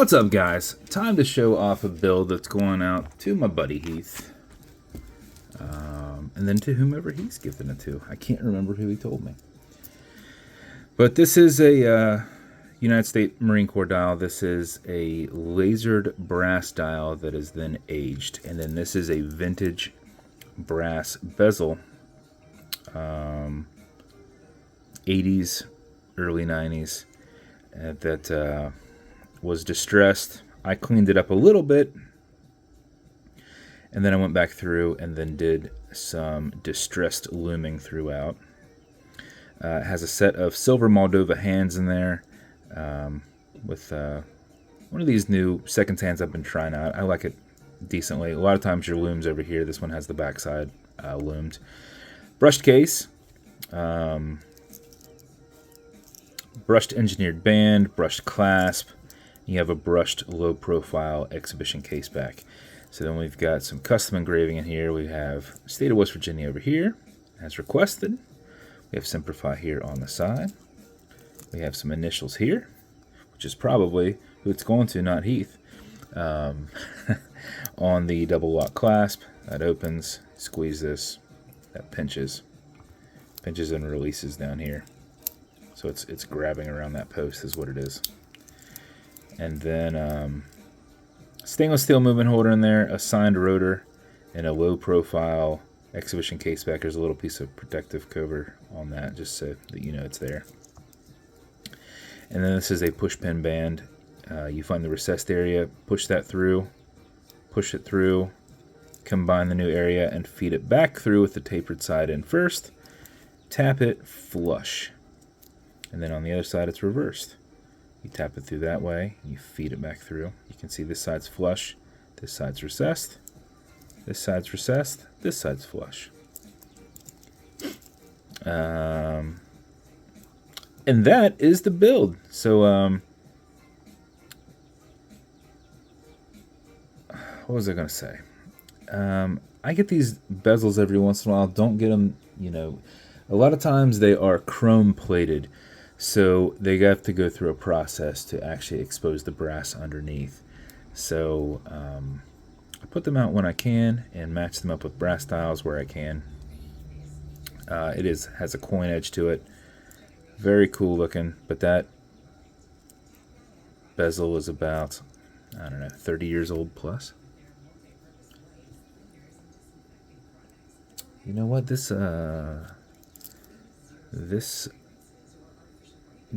What's up, guys? Time to show off a build that's going out to my buddy Heath. And then to whomever he's gifting it to. I can't remember who he told me. But this is a United States Marine Corps dial. This is a lasered brass dial that is then aged. And then this is a vintage brass bezel. 80s, early 90s. That was distressed. I cleaned it up a little bit. And then I went back through and then did some distressed looming throughout. It has a set of silver Moldova hands in there with one of these new second hands I've been trying out. I like it decently. A lot of times your looms over here. This one has the backside loomed. Brushed case. Brushed engineered band. Brushed clasp. You have a brushed low profile exhibition case back. So then we've got some custom engraving in here. We have State of West Virginia over here, as requested. We have Simplify here on the side. We have some initials here, which is probably who it's going to, not Heath. On the double lock clasp, that opens, squeeze this, that pinches and releases down here. So it's grabbing around that post is what it is. And then stainless steel movement holder in there, a signed rotor, and a low profile exhibition case back. There's a little piece of protective cover on that just so that you know it's there. And then this is a push pin band. You find the recessed area, push that through, push it through, combine the new area, and feed it back through with the tapered side in first. Tap it flush. And then on the other side it's reversed. You tap it through that way, you feed it back through. You can see this side's flush, this side's recessed, this side's recessed, this side's flush. And that is the build. So, what was I going to say? I get these bezels every once in a while. Don't get them, a lot of times they are chrome plated. So they have to go through a process to actually expose the brass underneath. So I put them out when I can and match them up with brass dials where I can. It has a coin edge to it. Very cool looking, but that bezel is about, 30 years old plus. You know what? This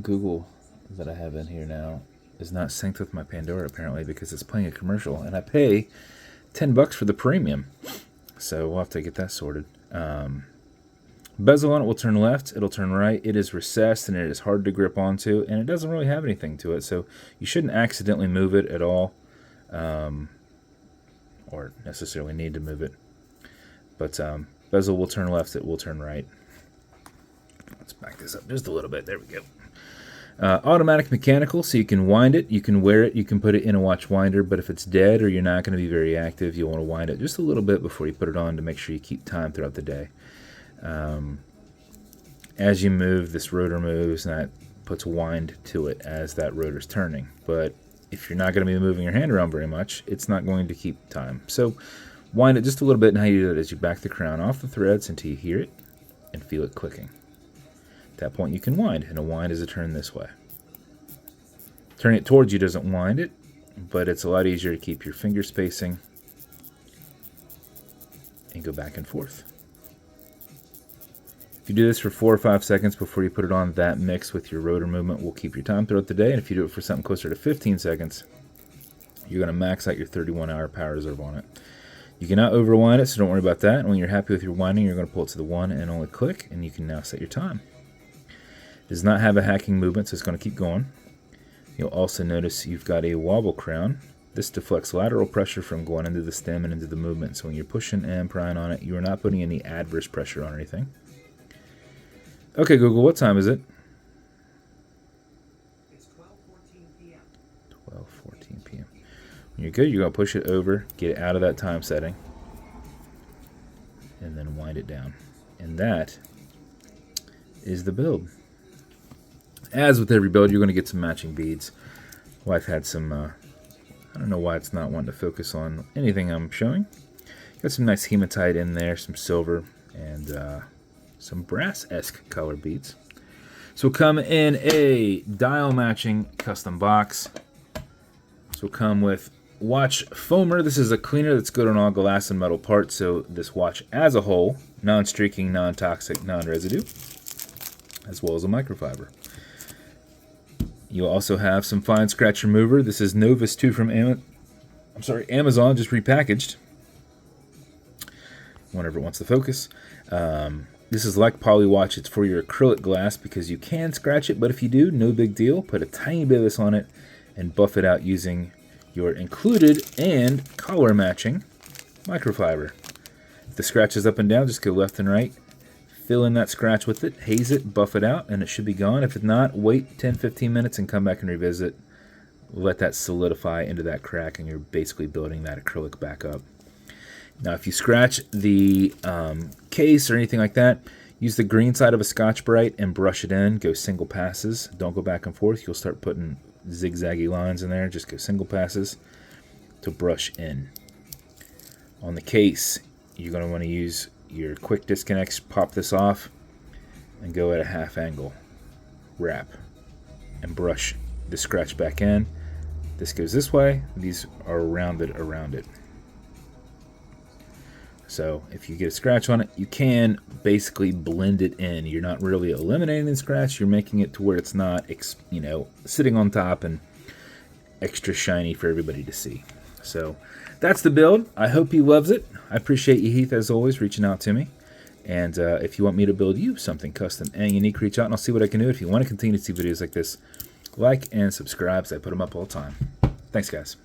Google that I have in here now is not synced with my Pandora apparently because it's playing a commercial and I pay $10 for the premium, so we'll have to get that sorted. Bezel on it will turn left, it'll turn right. It is recessed and it is hard to grip onto, and it doesn't really have anything to it, so you shouldn't accidentally move it at all, or necessarily need to move it. But bezel will turn left, it will turn right. Let's back this up just a little bit. There we go. Automatic mechanical, so you can wind it, you can wear it, you can put it in a watch winder, but if it's dead or you're not going to be very active, you'll want to wind it just a little bit before you put it on to make sure you keep time throughout the day. As you move, this rotor moves, and that puts wind to it as that rotor's turning. But if you're not going to be moving your hand around very much, it's not going to keep time. So wind it just a little bit, and how you do that is you back the crown off the threads until you hear it and feel it clicking. At that point you can wind, and a wind is a turn this way. Turning it towards you doesn't wind it, but it's a lot easier to keep your finger spacing and go back and forth. If you do this for 4 or 5 seconds before you put it on, that mix with your rotor movement will keep your time throughout the day, and if you do it for something closer to 15 seconds, you're going to max out your 31-hour power reserve on it. You cannot overwind it, so don't worry about that, and when you're happy with your winding, you're going to pull it to the one and only click, and you can now set your time. It does not have a hacking movement, so it's going to keep going. You'll also notice you've got a wobble crown. This deflects lateral pressure from going into the stem and into the movement. So when you're pushing and prying on it, you are not putting any adverse pressure on anything. Okay, Google, what time is it? It's 12:14 p.m. 12:14 p.m. When you're good, you're going to push it over, get it out of that time setting, and then wind it down. And that is the build. As with every build, you're going to get some matching beads. Wife had some I don't know why it's not wanting to focus on anything I'm showing. Got some nice hematite in there, some silver, and some brass-esque color beads. So we'll come in a dial matching custom box. So we'll come with watch foamer. This is a cleaner that's good on all glass and metal parts, so this watch as a whole, non-streaking, non-toxic, non-residue, as well as a microfiber. You'll also have some fine scratch remover. This is Novus 2 from Amazon, just repackaged. Whenever it wants to focus. This is like Polywatch. It's for your acrylic glass because you can scratch it, but if you do, no big deal. Put a tiny bit of this on it and buff it out using your included and color matching microfiber. If the scratch is up and down, just go left and right. Fill in that scratch with it, haze it, buff it out, and it should be gone. If it's not, wait 10-15 minutes and come back and revisit. Let that solidify into that crack, and you're basically building that acrylic back up. Now, if you scratch the case or anything like that, use the green side of a Scotch-Brite and brush it in. Go single passes. Don't go back and forth. You'll start putting zigzaggy lines in there. Just go single passes to brush in. On the case, you're going to want to use your quick disconnects. Pop this off and go at a half angle. Wrap and brush the scratch back in. This goes this way. These are rounded around it. So if you get a scratch on it, you can basically blend it in. You're not really eliminating the scratch. You're making it to where it's not, sitting on top and extra shiny for everybody to see. So that's the build. I hope he loves it. I appreciate you, Heath, as always, reaching out to me. And if you want me to build you something custom and unique, reach out and I'll see what I can do. If you want to continue to see videos like this, like and subscribe, so I put them up all the time. Thanks, guys.